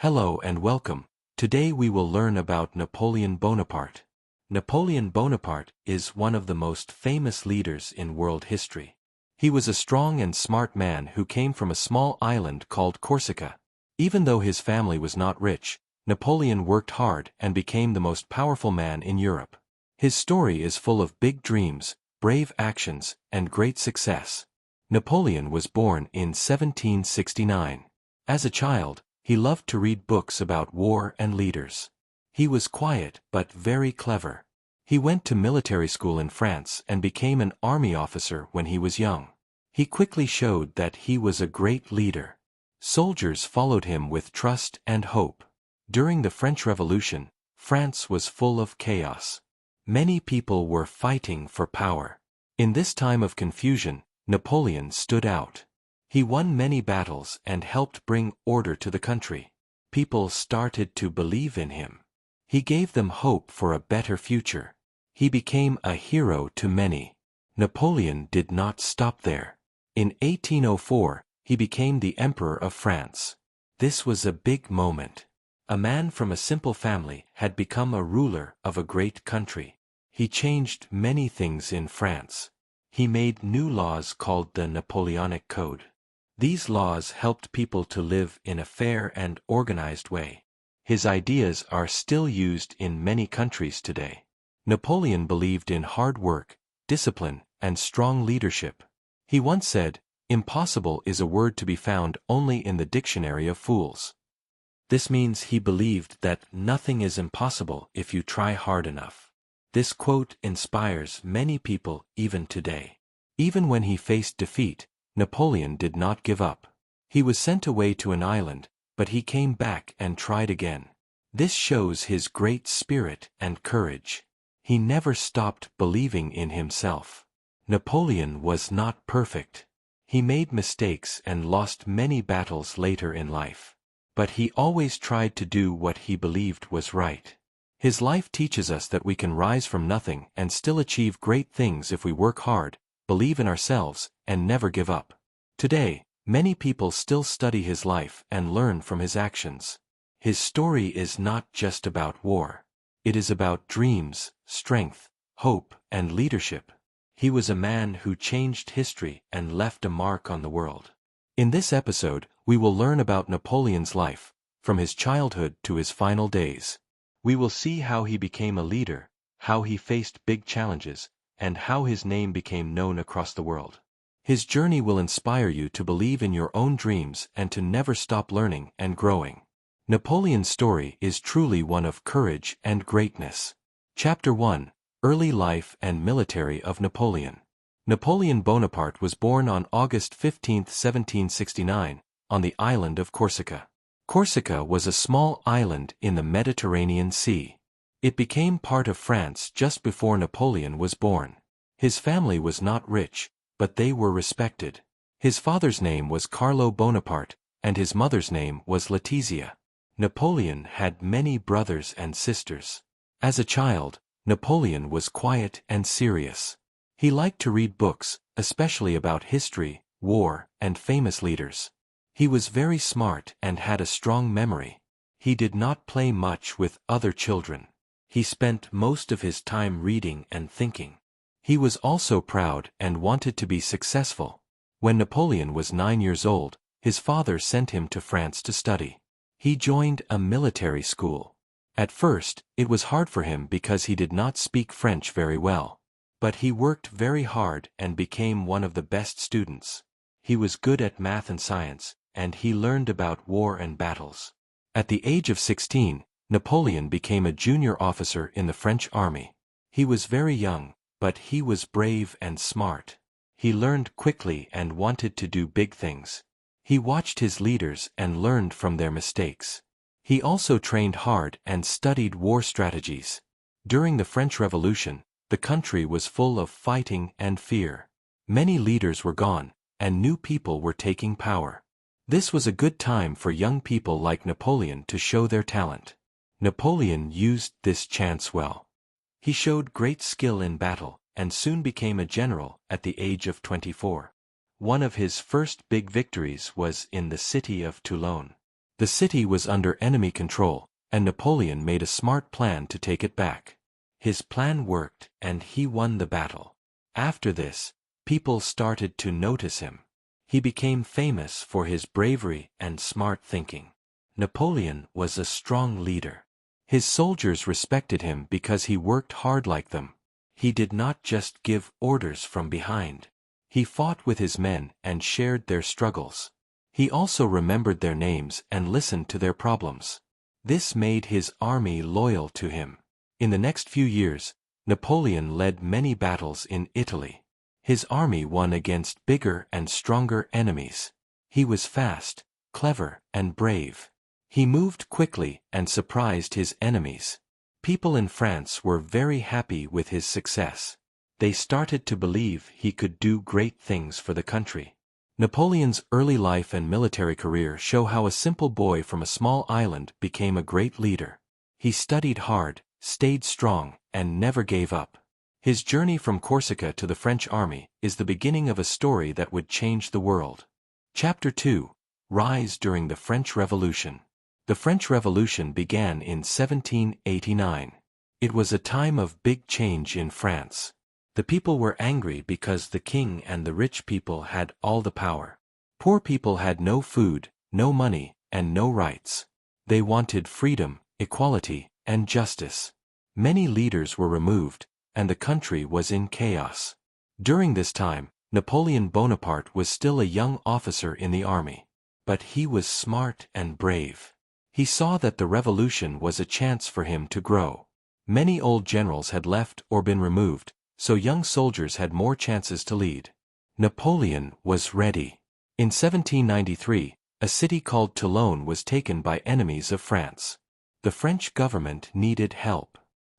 Hello and welcome. Today we will learn about Napoleon Bonaparte. Napoleon Bonaparte is one of the most famous leaders in world history. He was a strong and smart man who came from a small island called Corsica. Even though his family was not rich, Napoleon worked hard and became the most powerful man in Europe. His story is full of big dreams, brave actions, and great success. Napoleon was born in 1769. As a child, he loved to read books about war and leaders. He was quiet but very clever. He went to military school in France and became an army officer when he was young. He quickly showed that he was a great leader. Soldiers followed him with trust and hope. During the French Revolution, France was full of chaos. Many people were fighting for power. In this time of confusion, Napoleon stood out. He won many battles and helped bring order to the country. People started to believe in him. He gave them hope for a better future. He became a hero to many. Napoleon did not stop there. In 1804, he became the Emperor of France. This was a big moment. A man from a simple family had become a ruler of a great country. He changed many things in France. He made new laws called the Napoleonic Code. These laws helped people to live in a fair and organized way. His ideas are still used in many countries today. Napoleon believed in hard work, discipline, and strong leadership. He once said, "Impossible is a word to be found only in the dictionary of fools." This means he believed that nothing is impossible if you try hard enough. This quote inspires many people even today. Even when he faced defeat, Napoleon did not give up. He was sent away to an island, but he came back and tried again. This shows his great spirit and courage. He never stopped believing in himself. Napoleon was not perfect. He made mistakes and lost many battles later in life. But he always tried to do what he believed was right. His life teaches us that we can rise from nothing and still achieve great things if we work hard, believe in ourselves, and never give up. Today, many people still study his life and learn from his actions. His story is not just about war. It is about dreams, strength, hope, and leadership. He was a man who changed history and left a mark on the world. In this episode, we will learn about Napoleon's life, from his childhood to his final days. We will see how he became a leader, how he faced big challenges, and how his name became known across the world. His journey will inspire you to believe in your own dreams and to never stop learning and growing. Napoleon's story is truly one of courage and greatness. Chapter 1: Early Life and Military of Napoleon. Napoleon Bonaparte was born on August 15, 1769, on the island of Corsica. Corsica was a small island in the Mediterranean Sea. It became part of France just before Napoleon was born. His family was not rich, but they were respected. His father's name was Carlo Bonaparte, and his mother's name was Letizia. Napoleon had many brothers and sisters. As a child, Napoleon was quiet and serious. He liked to read books, especially about history, war, and famous leaders. He was very smart and had a strong memory. He did not play much with other children. He spent most of his time reading and thinking. He was also proud and wanted to be successful. When Napoleon was 9 years old, his father sent him to France to study. He joined a military school. At first, it was hard for him because he did not speak French very well. But he worked very hard and became one of the best students. He was good at math and science, and he learned about war and battles. At the age of 16, Napoleon became a junior officer in the French army. He was very young, but he was brave and smart. He learned quickly and wanted to do big things. He watched his leaders and learned from their mistakes. He also trained hard and studied war strategies. During the French Revolution, the country was full of fighting and fear. Many leaders were gone, and new people were taking power. This was a good time for young people like Napoleon to show their talent. Napoleon used this chance well. He showed great skill in battle, and soon became a general at the age of 24. One of his first big victories was in the city of Toulon. The city was under enemy control, and Napoleon made a smart plan to take it back. His plan worked, and he won the battle. After this, people started to notice him. He became famous for his bravery and smart thinking. Napoleon was a strong leader. His soldiers respected him because he worked hard like them. He did not just give orders from behind. He fought with his men and shared their struggles. He also remembered their names and listened to their problems. This made his army loyal to him. In the next few years, Napoleon led many battles in Italy. His army won against bigger and stronger enemies. He was fast, clever, and brave. He moved quickly and surprised his enemies. People in France were very happy with his success. They started to believe he could do great things for the country. Napoleon's early life and military career show how a simple boy from a small island became a great leader. He studied hard, stayed strong, and never gave up. His journey from Corsica to the French army is the beginning of a story that would change the world. Chapter 2: Rise during the French Revolution. The French Revolution began in 1789. It was a time of big change in France. The people were angry because the king and the rich people had all the power. Poor people had no food, no money, and no rights. They wanted freedom, equality, and justice. Many leaders were removed, and the country was in chaos. During this time, Napoleon Bonaparte was still a young officer in the army. But he was smart and brave. He saw that the revolution was a chance for him to grow. Many old generals had left or been removed, so young soldiers had more chances to lead. Napoleon was ready. In 1793, a city called Toulon was taken by enemies of France. The French government needed help.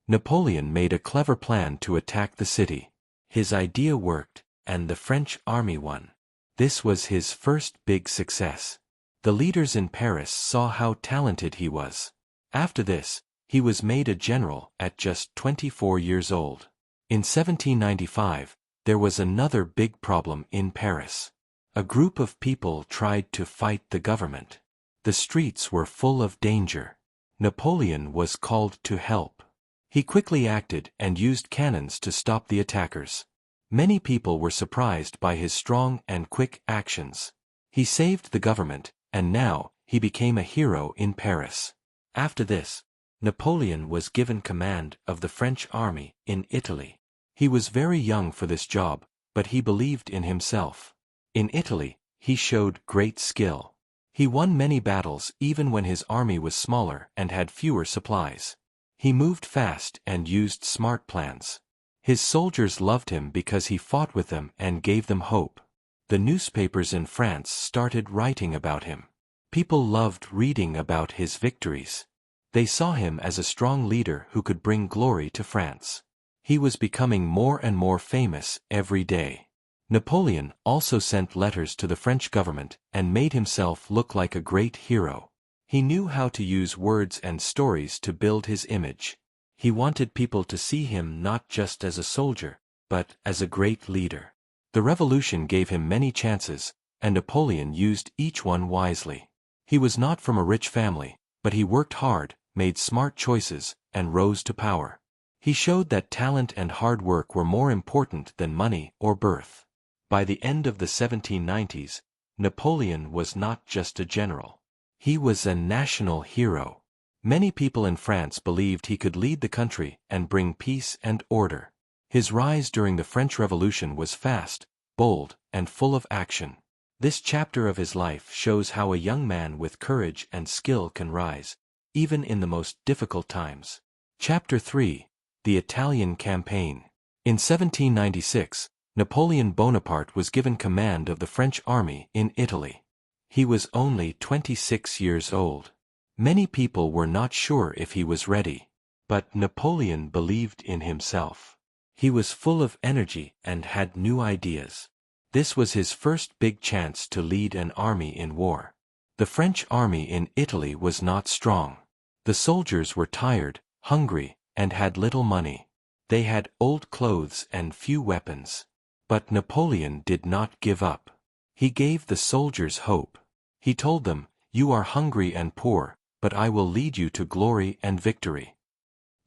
Napoleon made a clever plan to attack the city. His idea worked, and the French army won. This was his first big success. The leaders in Paris saw how talented he was. After this, he was made a general at just 24 years old. In 1795, there was another big problem in Paris. A group of people tried to fight the government. The streets were full of danger. Napoleon was called to help. He quickly acted and used cannons to stop the attackers. Many people were surprised by his strong and quick actions. He saved the government, and now he became a hero in Paris. After this, Napoleon was given command of the French army in Italy. He was very young for this job, but he believed in himself. In Italy, he showed great skill. He won many battles even when his army was smaller and had fewer supplies. He moved fast and used smart plans. His soldiers loved him because he fought with them and gave them hope. The newspapers in France started writing about him. People loved reading about his victories. They saw him as a strong leader who could bring glory to France. He was becoming more and more famous every day. Napoleon also sent letters to the French government and made himself look like a great hero. He knew how to use words and stories to build his image. He wanted people to see him not just as a soldier, but as a great leader. The revolution gave him many chances, and Napoleon used each one wisely. He was not from a rich family, but he worked hard, made smart choices, and rose to power. He showed that talent and hard work were more important than money or birth. By the end of the 1790s, Napoleon was not just a general. He was a national hero. Many people in France believed he could lead the country and bring peace and order. His rise during the French Revolution was fast, bold, and full of action. This chapter of his life shows how a young man with courage and skill can rise, even in the most difficult times. Chapter 3: The Italian Campaign. In 1796, Napoleon Bonaparte was given command of the French army in Italy. He was only 26 years old. Many people were not sure if he was ready. But Napoleon believed in himself. He was full of energy and had new ideas. This was his first big chance to lead an army in war. The French army in Italy was not strong. The soldiers were tired, hungry, and had little money. They had old clothes and few weapons. But Napoleon did not give up. He gave the soldiers hope. He told them, You are hungry and poor, but I will lead you to glory and victory."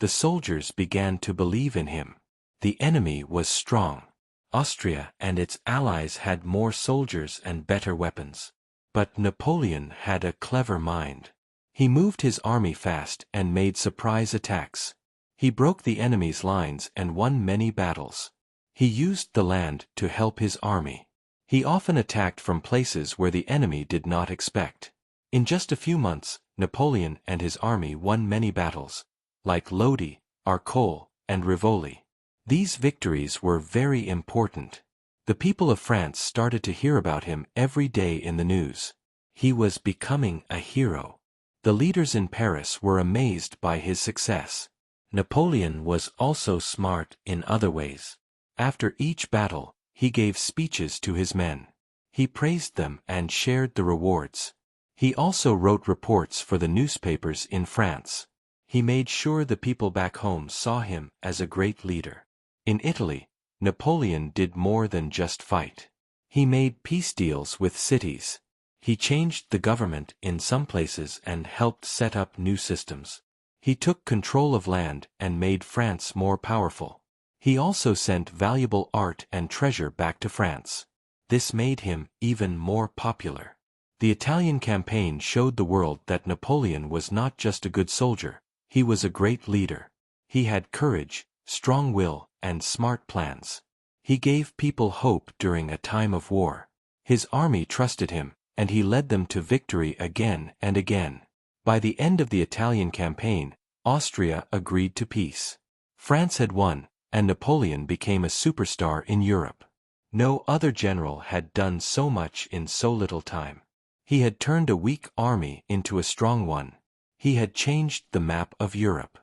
The soldiers began to believe in him. The enemy was strong. Austria and its allies had more soldiers and better weapons. But Napoleon had a clever mind. He moved his army fast and made surprise attacks. He broke the enemy's lines and won many battles. He used the land to help his army. He often attacked from places where the enemy did not expect. In just a few months, Napoleon and his army won many battles, like Lodi, Arcole, and Rivoli. These victories were very important. The people of France started to hear about him every day in the news. He was becoming a hero. The leaders in Paris were amazed by his success. Napoleon was also smart in other ways. After each battle, he gave speeches to his men. He praised them and shared the rewards. He also wrote reports for the newspapers in France. He made sure the people back home saw him as a great leader. In Italy, Napoleon did more than just fight. He made peace deals with cities. He changed the government in some places and helped set up new systems. He took control of land and made France more powerful. He also sent valuable art and treasure back to France. This made him even more popular. The Italian campaign showed the world that Napoleon was not just a good soldier, he was a great leader. He had courage, strong will, and smart plans. He gave people hope during a time of war. His army trusted him, and he led them to victory again and again. By the end of the Italian campaign, Austria agreed to peace. France had won, and Napoleon became a superstar in Europe. No other general had done so much in so little time. He had turned a weak army into a strong one. He had changed the map of Europe.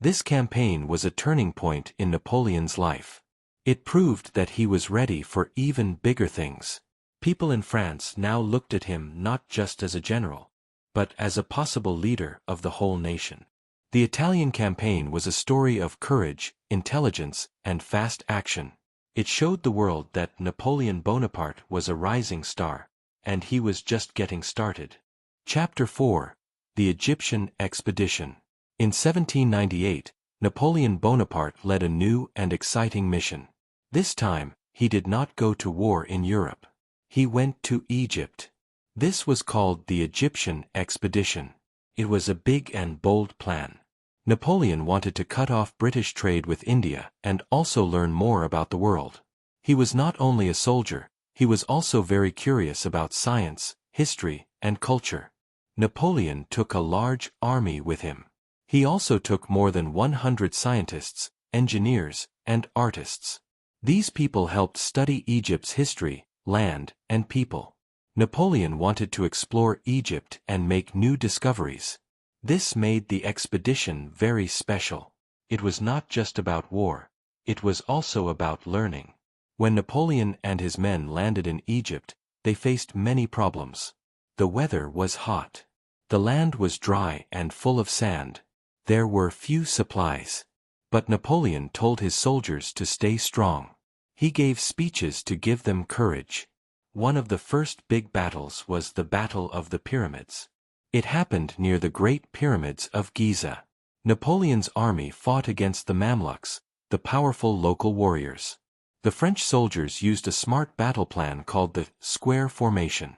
This campaign was a turning point in Napoleon's life. It proved that he was ready for even bigger things. People in France now looked at him not just as a general, but as a possible leader of the whole nation. The Italian campaign was a story of courage, intelligence, and fast action. It showed the world that Napoleon Bonaparte was a rising star, and he was just getting started. Chapter 4: The Egyptian Expedition. In 1798, Napoleon Bonaparte led a new and exciting mission. This time, he did not go to war in Europe. He went to Egypt. This was called the Egyptian Expedition. It was a big and bold plan. Napoleon wanted to cut off British trade with India and also learn more about the world. He was not only a soldier, he was also very curious about science, history, and culture. Napoleon took a large army with him. He also took more than 100 scientists, engineers, and artists. These people helped study Egypt's history, land, and people. Napoleon wanted to explore Egypt and make new discoveries. This made the expedition very special. It was not just about war. It was also about learning. When Napoleon and his men landed in Egypt, they faced many problems. The weather was hot. The land was dry and full of sand. There were few supplies. But Napoleon told his soldiers to stay strong. He gave speeches to give them courage. One of the first big battles was the Battle of the Pyramids. It happened near the Great Pyramids of Giza. Napoleon's army fought against the Mamluks, the powerful local warriors. The French soldiers used a smart battle plan called the square formation.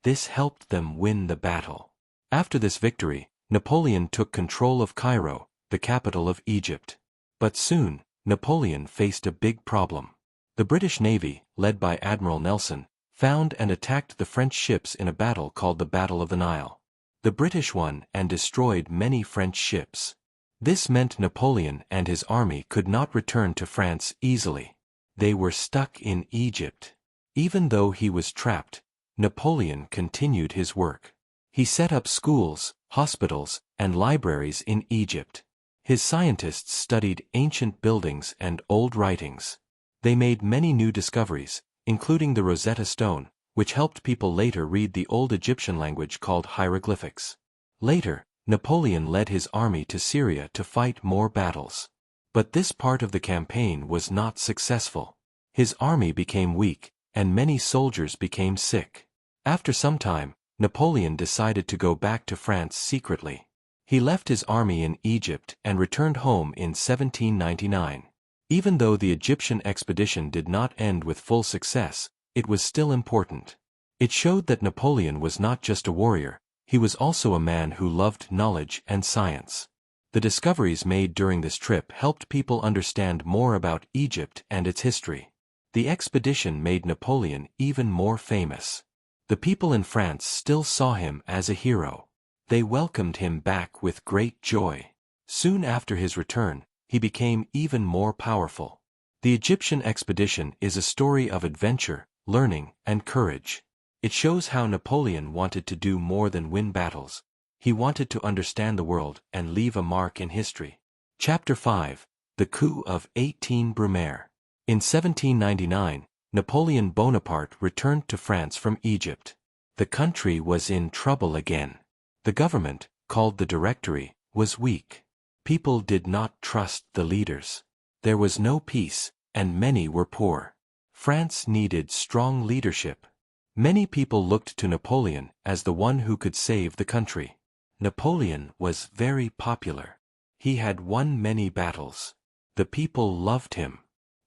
This helped them win the battle. After this victory, Napoleon took control of Cairo, the capital of Egypt. But soon, Napoleon faced a big problem. The British Navy, led by Admiral Nelson, found and attacked the French ships in a battle called the Battle of the Nile. The British won and destroyed many French ships. This meant Napoleon and his army could not return to France easily. They were stuck in Egypt. Even though he was trapped, Napoleon continued his work. He set up schools, hospitals, and libraries in Egypt. His scientists studied ancient buildings and old writings. They made many new discoveries, including the Rosetta Stone, which helped people later read the old Egyptian language called hieroglyphics. Later, Napoleon led his army to Syria to fight more battles. But this part of the campaign was not successful. His army became weak, and many soldiers became sick. After some time, Napoleon decided to go back to France secretly. He left his army in Egypt and returned home in 1799. Even though the Egyptian expedition did not end with full success, it was still important. It showed that Napoleon was not just a warrior, he was also a man who loved knowledge and science. The discoveries made during this trip helped people understand more about Egypt and its history. The expedition made Napoleon even more famous. The people in France still saw him as a hero. They welcomed him back with great joy. Soon after his return, he became even more powerful. The Egyptian expedition is a story of adventure, learning, and courage. It shows how Napoleon wanted to do more than win battles. He wanted to understand the world and leave a mark in history. Chapter 5. The Coup of 18 Brumaire. In 1799, Napoleon Bonaparte returned to France from Egypt. The country was in trouble again. The government, called the Directory, was weak. People did not trust the leaders. There was no peace, and many were poor. France needed strong leadership. Many people looked to Napoleon as the one who could save the country. Napoleon was very popular. He had won many battles. The people loved him.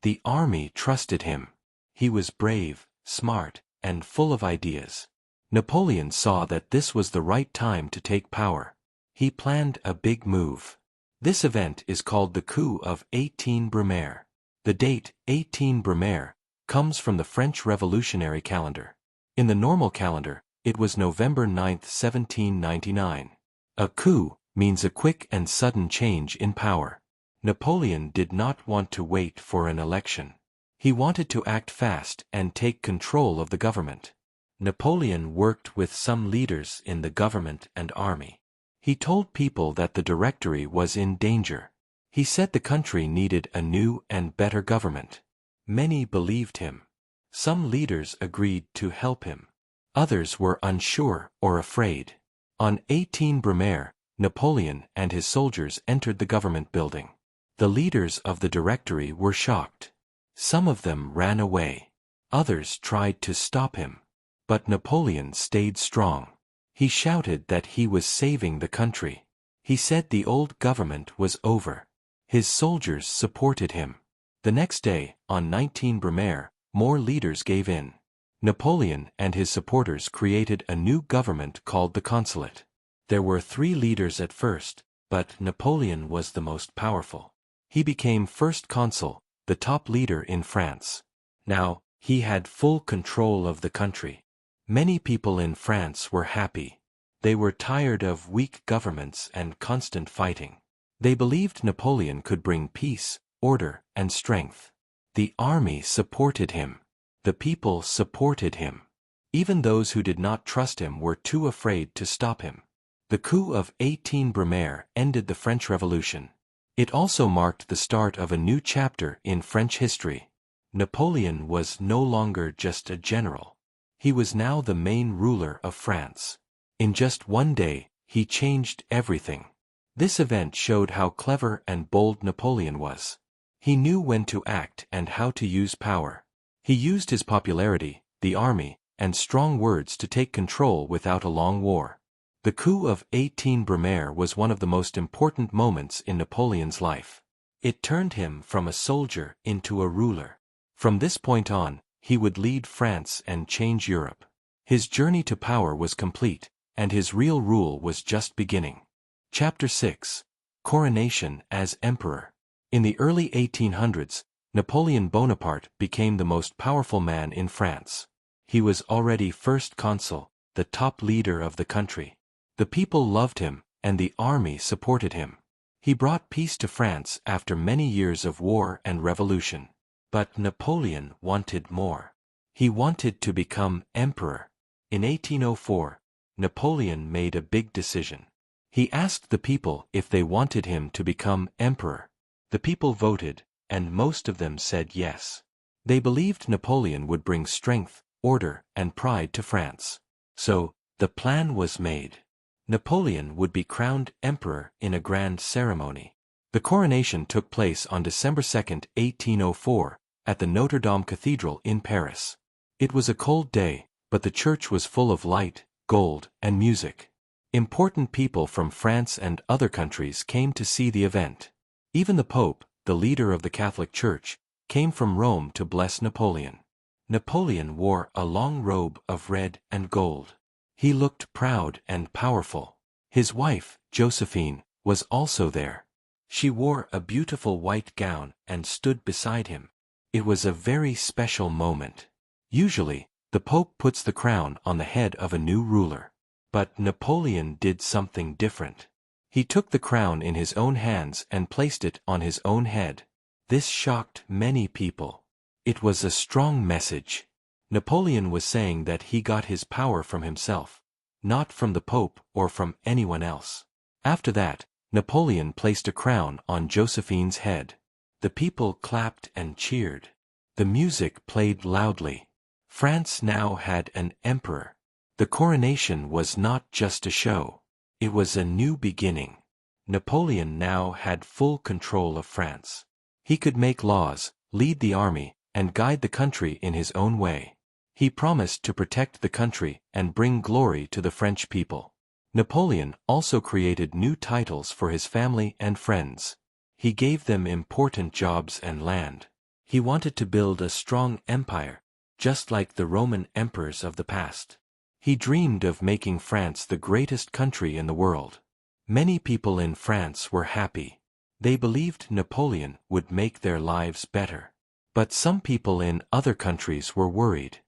The army trusted him. He was brave, smart, and full of ideas. Napoleon saw that this was the right time to take power. He planned a big move. This event is called the Coup of 18 Brumaire. The date, 18 Brumaire, comes from the French Revolutionary calendar. In the normal calendar, it was November 9, 1799. A coup means a quick and sudden change in power. Napoleon did not want to wait for an election. He wanted to act fast and take control of the government. Napoleon worked with some leaders in the government and army. He told people that the Directory was in danger. He said the country needed a new and better government. Many believed him. Some leaders agreed to help him. Others were unsure or afraid. On 18 Brumaire, Napoleon and his soldiers entered the government building. The leaders of the Directory were shocked. Some of them ran away. Others tried to stop him. But Napoleon stayed strong. He shouted that he was saving the country. He said the old government was over. His soldiers supported him. The next day, on 19 Brumaire, more leaders gave in. Napoleon and his supporters created a new government called the Consulate. There were 3 leaders at first, but Napoleon was the most powerful. He became first consul, the top leader in France. Now, he had full control of the country. Many people in France were happy. They were tired of weak governments and constant fighting. They believed Napoleon could bring peace, order, and strength. The army supported him. The people supported him. Even those who did not trust him were too afraid to stop him. The coup of 18 Brumaire ended the French Revolution. It also marked the start of a new chapter in French history. Napoleon was no longer just a general. He was now the main ruler of France. In just one day, he changed everything. This event showed how clever and bold Napoleon was. He knew when to act and how to use power. He used his popularity, the army, and strong words to take control without a long war. The coup of 18 Brumaire was one of the most important moments in Napoleon's life. It turned him from a soldier into a ruler. From this point on, he would lead France and change Europe. His journey to power was complete, and his real rule was just beginning. Chapter 6. Coronation as Emperor. In the early 1800s, Napoleon Bonaparte became the most powerful man in France. He was already first consul, the top leader of the country. The people loved him, and the army supported him. He brought peace to France after many years of war and revolution. But Napoleon wanted more. He wanted to become emperor. In 1804, Napoleon made a big decision. He asked the people if they wanted him to become emperor. The people voted, and most of them said yes. They believed Napoleon would bring strength, order, and pride to France. So, the plan was made. Napoleon would be crowned emperor in a grand ceremony. The coronation took place on December 2, 1804, at the Notre Dame Cathedral in Paris. It was a cold day, but the church was full of light, gold, and music. Important people from France and other countries came to see the event. Even the Pope, the leader of the Catholic Church, came from Rome to bless Napoleon. Napoleon wore a long robe of red and gold. He looked proud and powerful. His wife, Josephine, was also there. She wore a beautiful white gown and stood beside him. It was a very special moment. Usually, the Pope puts the crown on the head of a new ruler. But Napoleon did something different. He took the crown in his own hands and placed it on his own head. This shocked many people. It was a strong message. Napoleon was saying that he got his power from himself, not from the Pope or from anyone else. After that, Napoleon placed a crown on Josephine's head. The people clapped and cheered. The music played loudly. France now had an emperor. The coronation was not just a show. It was a new beginning. Napoleon now had full control of France. He could make laws, lead the army, and guide the country in his own way. He promised to protect the country and bring glory to the French people. Napoleon also created new titles for his family and friends. He gave them important jobs and land. He wanted to build a strong empire, just like the Roman emperors of the past. He dreamed of making France the greatest country in the world. Many people in France were happy. They believed Napoleon would make their lives better. But some people in other countries were worried.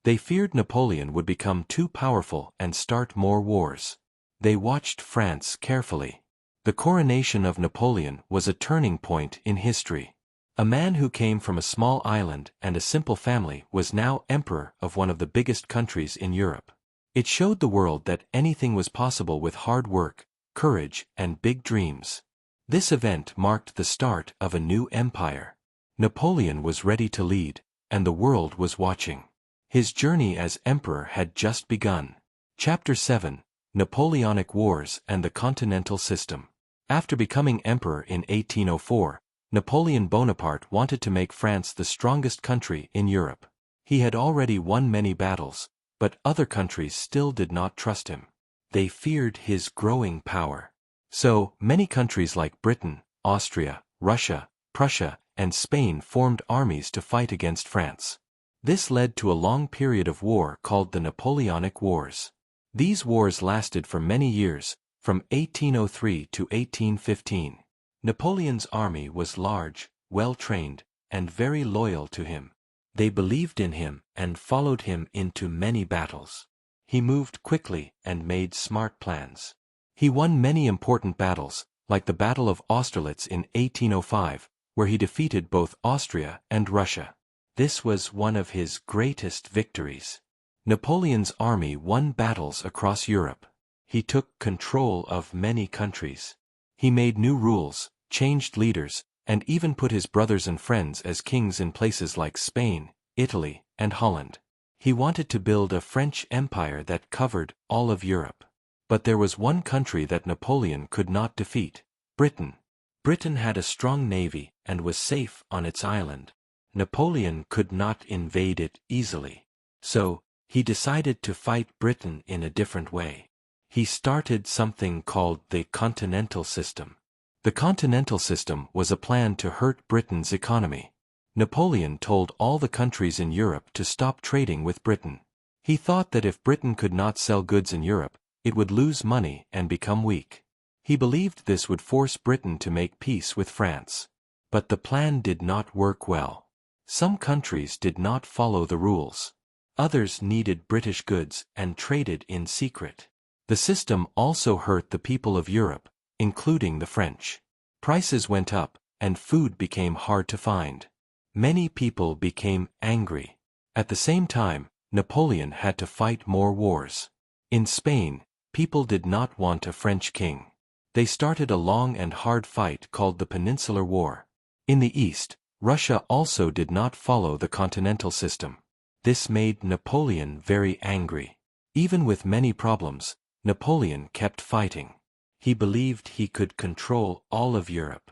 They feared Napoleon would become too powerful and start more wars. They watched France carefully. The coronation of Napoleon was a turning point in history. A man who came from a small island and a simple family was now emperor of one of the biggest countries in Europe. It showed the world that anything was possible with hard work, courage, and big dreams. This event marked the start of a new empire. Napoleon was ready to lead, and the world was watching. His journey as emperor had just begun. Chapter 7: Napoleonic Wars and the Continental System. After becoming emperor in 1804, Napoleon Bonaparte wanted to make France the strongest country in Europe. He had already won many battles, but other countries still did not trust him. They feared his growing power. So, many countries like Britain, Austria, Russia, Prussia, and Spain formed armies to fight against France. This led to a long period of war called the Napoleonic Wars. These wars lasted for many years, from 1803 to 1815. Napoleon's army was large, well-trained, and very loyal to him. They believed in him and followed him into many battles. He moved quickly and made smart plans. He won many important battles, like the Battle of Austerlitz in 1805, where he defeated both Austria and Russia. This was one of his greatest victories. Napoleon's army won battles across Europe. He took control of many countries. He made new rules, changed leaders, and even put his brothers and friends as kings in places like Spain, Italy, and Holland. He wanted to build a French empire that covered all of Europe. But there was one country that Napoleon could not defeat: Britain. Britain had a strong navy and was safe on its island. Napoleon could not invade it easily. So, he decided to fight Britain in a different way. He started something called the Continental System. The Continental System was a plan to hurt Britain's economy. Napoleon told all the countries in Europe to stop trading with Britain. He thought that if Britain could not sell goods in Europe, it would lose money and become weak. He believed this would force Britain to make peace with France. But the plan did not work well. Some countries did not follow the rules. Others needed British goods and traded in secret. The system also hurt the people of Europe, including the French. Prices went up, and food became hard to find. Many people became angry. At the same time, Napoleon had to fight more wars. In Spain, people did not want a French king. They started a long and hard fight called the Peninsular War. In the east, Russia also did not follow the Continental System. This made Napoleon very angry. Even with many problems, Napoleon kept fighting. He believed he could control all of Europe.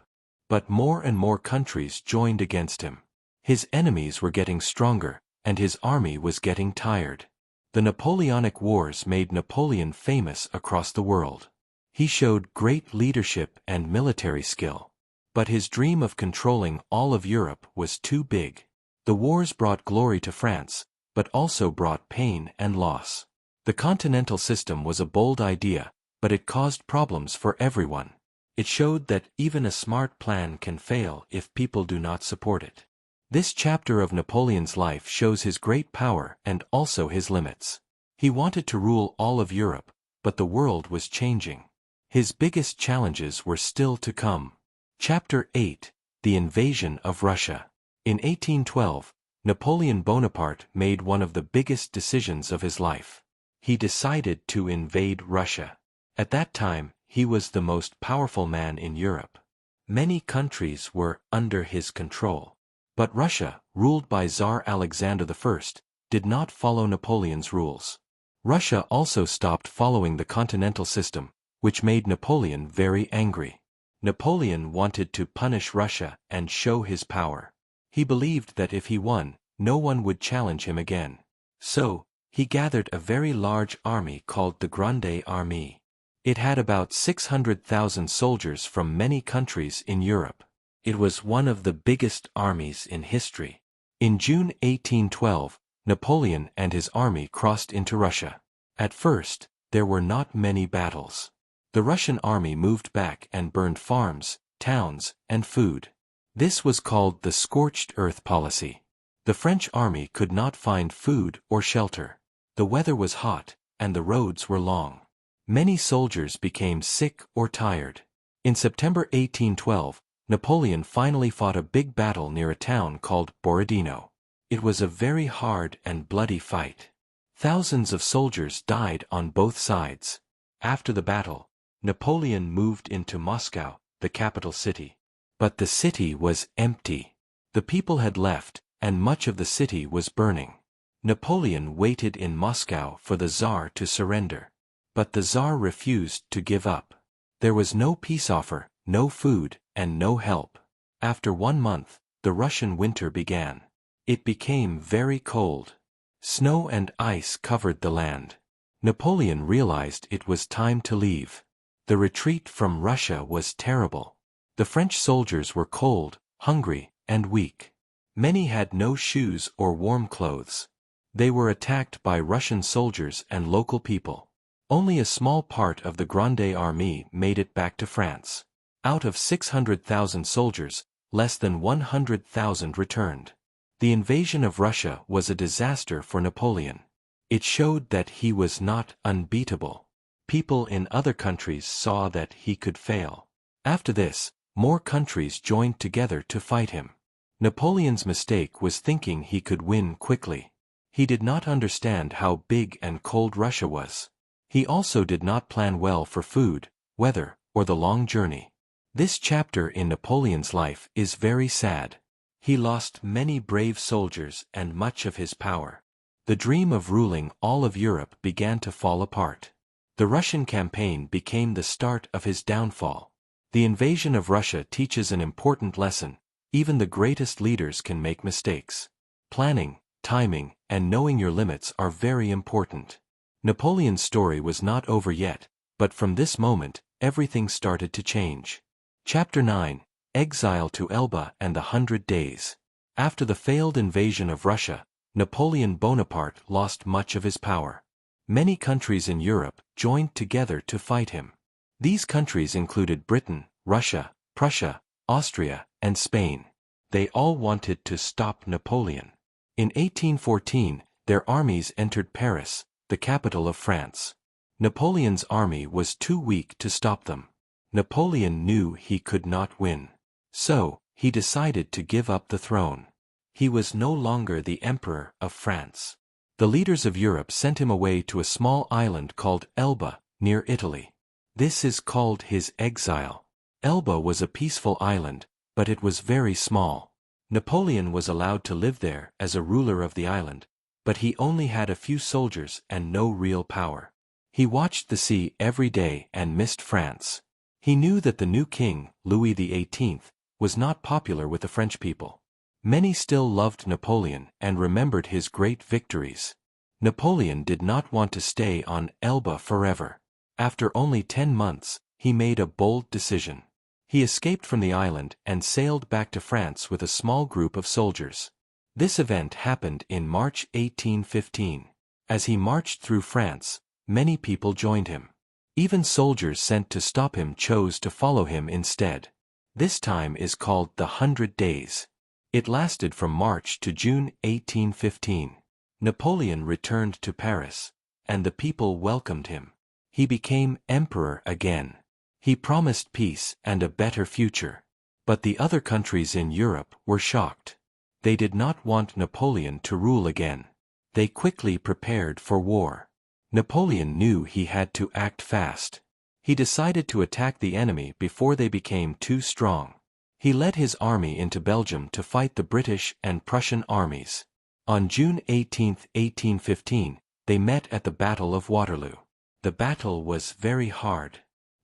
But more and more countries joined against him. His enemies were getting stronger, and his army was getting tired. The Napoleonic Wars made Napoleon famous across the world. He showed great leadership and military skill. But his dream of controlling all of Europe was too big. The wars brought glory to France, but also brought pain and loss. The continental system was a bold idea, but it caused problems for everyone. It showed that even a smart plan can fail if people do not support it. This chapter of Napoleon's life shows his great power and also his limits. He wanted to rule all of Europe, but the world was changing. His biggest challenges were still to come. Chapter 8: The Invasion of Russia. In 1812, Napoleon Bonaparte made one of the biggest decisions of his life. He decided to invade Russia. At that time, he was the most powerful man in Europe. Many countries were under his control. But Russia, ruled by Tsar Alexander I, did not follow Napoleon's rules. Russia also stopped following the continental system, which made Napoleon very angry. Napoleon wanted to punish Russia and show his power. He believed that if he won, no one would challenge him again. So, he gathered a very large army called the Grande Armée. It had about 600,000 soldiers from many countries in Europe. It was one of the biggest armies in history. In June 1812, Napoleon and his army crossed into Russia. At first, there were not many battles. The Russian army moved back and burned farms, towns, and food. This was called the scorched earth policy. The French army could not find food or shelter. The weather was hot, and the roads were long. Many soldiers became sick or tired. In September 1812, Napoleon finally fought a big battle near a town called Borodino. It was a very hard and bloody fight. Thousands of soldiers died on both sides. After the battle, Napoleon moved into Moscow, the capital city. But the city was empty. The people had left, and much of the city was burning. Napoleon waited in Moscow for the Tsar to surrender. But the Tsar refused to give up. There was no peace offer, no food, and no help. After 1 month, the Russian winter began. It became very cold. Snow and ice covered the land. Napoleon realized it was time to leave. The retreat from Russia was terrible. The French soldiers were cold, hungry, and weak. Many had no shoes or warm clothes. They were attacked by Russian soldiers and local people. Only a small part of the Grande Armée made it back to France. Out of 600,000 soldiers, less than 100,000 returned. The invasion of Russia was a disaster for Napoleon. It showed that he was not unbeatable. People in other countries saw that he could fail. After this, more countries joined together to fight him. Napoleon's mistake was thinking he could win quickly. He did not understand how big and cold Russia was. He also did not plan well for food, weather, or the long journey. This chapter in Napoleon's life is very sad. He lost many brave soldiers and much of his power. The dream of ruling all of Europe began to fall apart. The Russian campaign became the start of his downfall. The invasion of Russia teaches an important lesson: even the greatest leaders can make mistakes. Planning, timing, and knowing your limits are very important. Napoleon's story was not over yet, but from this moment, everything started to change. Chapter 9: Exile to Elba and the 100 Days. After the failed invasion of Russia, Napoleon Bonaparte lost much of his power. Many countries in Europe joined together to fight him. These countries included Britain, Russia, Prussia, Austria, and Spain. They all wanted to stop Napoleon. In 1814, their armies entered Paris, the capital of France. Napoleon's army was too weak to stop them. Napoleon knew he could not win. So, he decided to give up the throne. He was no longer the Emperor of France. The leaders of Europe sent him away to a small island called Elba, near Italy. This is called his exile. Elba was a peaceful island, but it was very small. Napoleon was allowed to live there as a ruler of the island, but he only had a few soldiers and no real power. He watched the sea every day and missed France. He knew that the new king, Louis XVIII, was not popular with the French people. Many still loved Napoleon and remembered his great victories. Napoleon did not want to stay on Elba forever. After only 10 months, he made a bold decision. He escaped from the island and sailed back to France with a small group of soldiers. This event happened in March 1815. As he marched through France, many people joined him. Even soldiers sent to stop him chose to follow him instead. This time is called the 100 Days. It lasted from March to June 1815. Napoleon returned to Paris, and the people welcomed him. He became emperor again. He promised peace and a better future. But the other countries in Europe were shocked. They did not want Napoleon to rule again. They quickly prepared for war. Napoleon knew he had to act fast. He decided to attack the enemy before they became too strong. He led his army into Belgium to fight the British and Prussian armies. On June 18, 1815, they met at the Battle of Waterloo. The battle was very hard.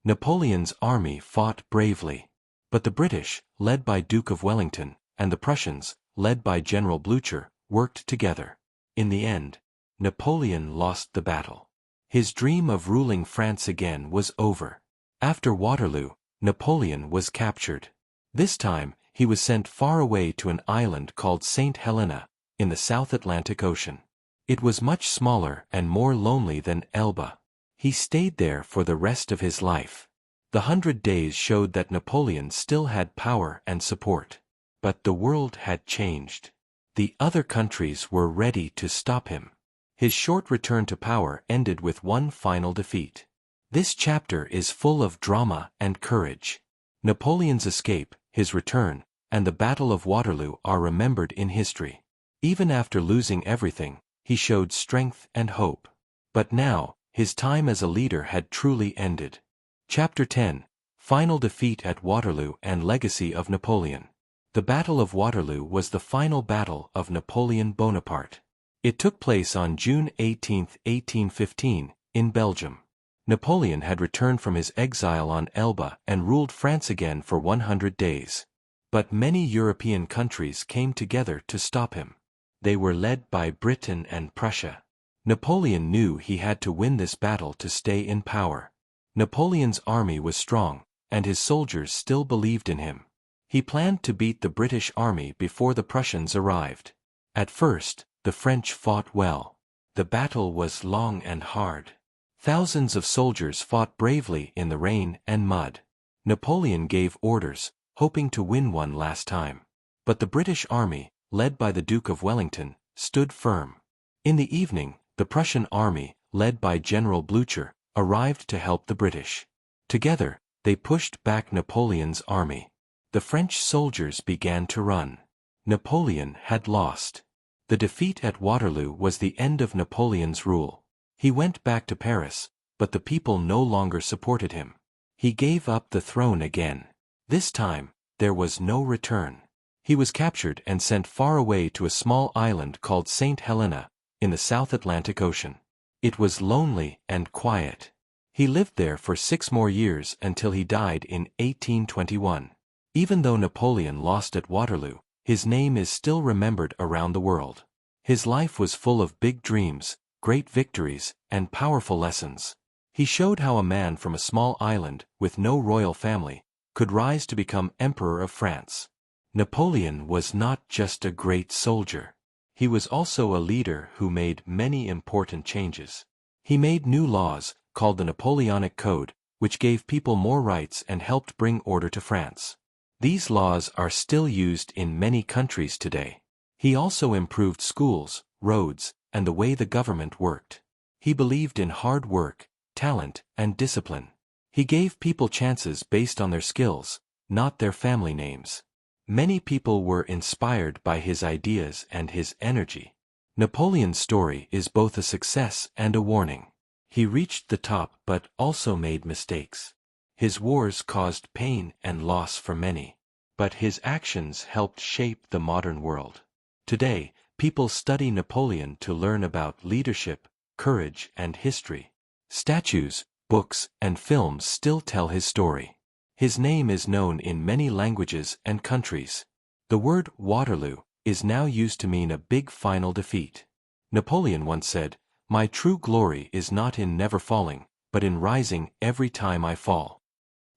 Napoleon's army fought bravely. But the British, led by Duke of Wellington, and the Prussians, led by General Blücher, worked together. In the end, Napoleon lost the battle. His dream of ruling France again was over. After Waterloo, Napoleon was captured. This time, he was sent far away to an island called St. Helena, in the South Atlantic Ocean. It was much smaller and more lonely than Elba. He stayed there for the rest of his life. The 100 Days showed that Napoleon still had power and support. But the world had changed. The other countries were ready to stop him. His short return to power ended with one final defeat. This chapter is full of drama and courage. Napoleon's escape, his return, and the Battle of Waterloo are remembered in history. Even after losing everything, he showed strength and hope. But now, his time as a leader had truly ended. Chapter 10: Final Defeat at Waterloo and Legacy of Napoleon. The Battle of Waterloo was the final battle of Napoleon Bonaparte. It took place on June 18, 1815, in Belgium. Napoleon had returned from his exile on Elba and ruled France again for 100 days. But many European countries came together to stop him. They were led by Britain and Prussia. Napoleon knew he had to win this battle to stay in power. Napoleon's army was strong, and his soldiers still believed in him. He planned to beat the British army before the Prussians arrived. At first, the French fought well. The battle was long and hard. Thousands of soldiers fought bravely in the rain and mud. Napoleon gave orders, hoping to win one last time. But the British army, led by the Duke of Wellington, stood firm. In the evening, the Prussian army, led by General Blücher, arrived to help the British. Together, they pushed back Napoleon's army. The French soldiers began to run. Napoleon had lost. The defeat at Waterloo was the end of Napoleon's rule. He went back to Paris, but the people no longer supported him. He gave up the throne again. This time, there was no return. He was captured and sent far away to a small island called St. Helena, in the South Atlantic Ocean. It was lonely and quiet. He lived there for 6 more years until he died in 1821. Even though Napoleon lost at Waterloo, his name is still remembered around the world. His life was full of big dreams, great victories, and powerful lessons. He showed how a man from a small island, with no royal family, could rise to become Emperor of France. Napoleon was not just a great soldier. He was also a leader who made many important changes. He made new laws, called the Napoleonic Code, which gave people more rights and helped bring order to France. These laws are still used in many countries today. He also improved schools, roads, and the way the government worked. He believed in hard work, talent, and discipline. He gave people chances based on their skills, not their family names. Many people were inspired by his ideas and his energy. Napoleon's story is both a success and a warning. He reached the top but also made mistakes. His wars caused pain and loss for many. But his actions helped shape the modern world. Today, people study Napoleon to learn about leadership, courage, and history. Statues, books, and films still tell his story. His name is known in many languages and countries. The word Waterloo is now used to mean a big final defeat. Napoleon once said, My true glory is not in never falling, but in rising every time I fall.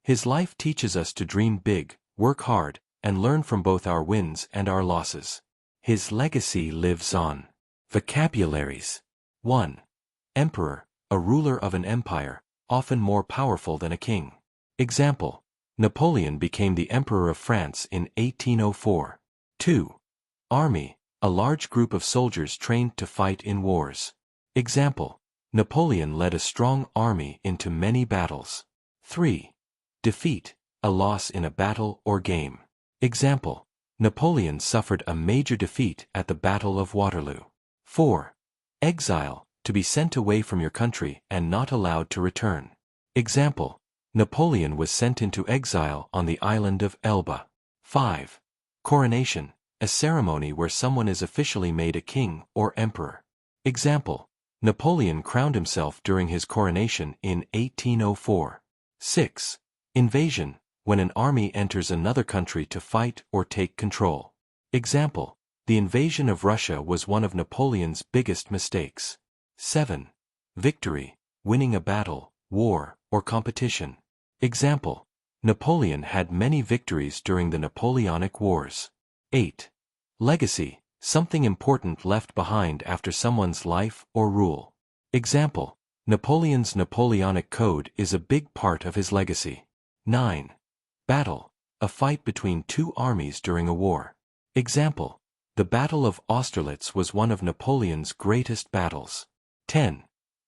His life teaches us to dream big, work hard, and learn from both our wins and our losses. His legacy lives on. Vocabularies. 1. Emperor, a ruler of an empire, often more powerful than a king. Example: Napoleon became the Emperor of France in 1804. 2. Army, a large group of soldiers trained to fight in wars. Example: Napoleon led a strong army into many battles. 3. Defeat, a loss in a battle or game. Example: Napoleon suffered a major defeat at the Battle of Waterloo. 4. Exile, to be sent away from your country and not allowed to return. Example: Napoleon was sent into exile on the island of Elba. 5. Coronation, a ceremony where someone is officially made a king or emperor. Example: Napoleon crowned himself during his coronation in 1804. 6. Invasion, when an army enters another country to fight or take control. Example: the invasion of Russia was one of Napoleon's biggest mistakes. 7. Victory, winning a battle, war, or competition. Example: Napoleon had many victories during the Napoleonic Wars. 8. Legacy, something important left behind after someone's life or rule. Example: Napoleon's Napoleonic Code is a big part of his legacy. 9. Battle, a fight between two armies during a war. Example: the Battle of Austerlitz was one of Napoleon's greatest battles. 10.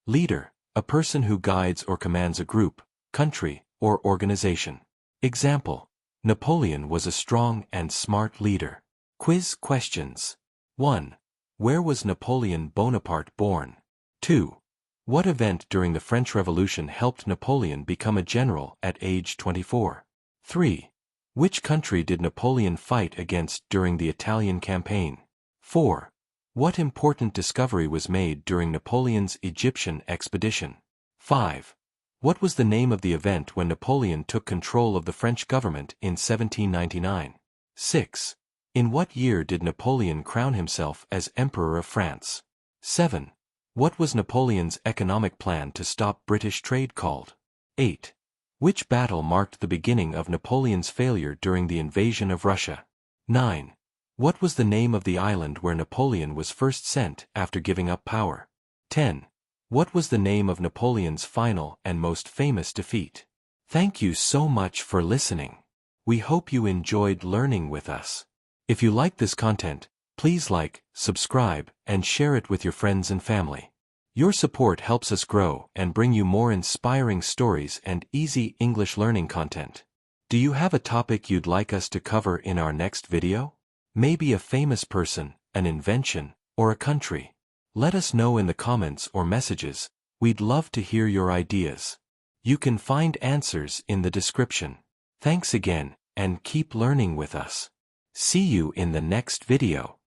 Leader, a person who guides or commands a group, country, or organization. Example: Napoleon was a strong and smart leader. Quiz questions. 1. Where was Napoleon Bonaparte born? 2. What event during the French Revolution helped Napoleon become a general at age 24? 3. Which country did Napoleon fight against during the Italian campaign? 4. What important discovery was made during Napoleon's Egyptian expedition? 5. What was the name of the event when Napoleon took control of the French government in 1799? 6. In what year did Napoleon crown himself as Emperor of France? 7. What was Napoleon's economic plan to stop British trade called? 8. Which battle marked the beginning of Napoleon's failure during the invasion of Russia? 9. What was the name of the island where Napoleon was first sent after giving up power? 10. What was the name of Napoleon's final and most famous defeat? Thank you so much for listening. We hope you enjoyed learning with us. If you like this content, please like, subscribe, and share it with your friends and family. Your support helps us grow and bring you more inspiring stories and easy English learning content. Do you have a topic you'd like us to cover in our next video? Maybe a famous person, an invention, or a country? Let us know in the comments or messages. We'd love to hear your ideas. You can find answers in the description. Thanks again, and keep learning with us. See you in the next video.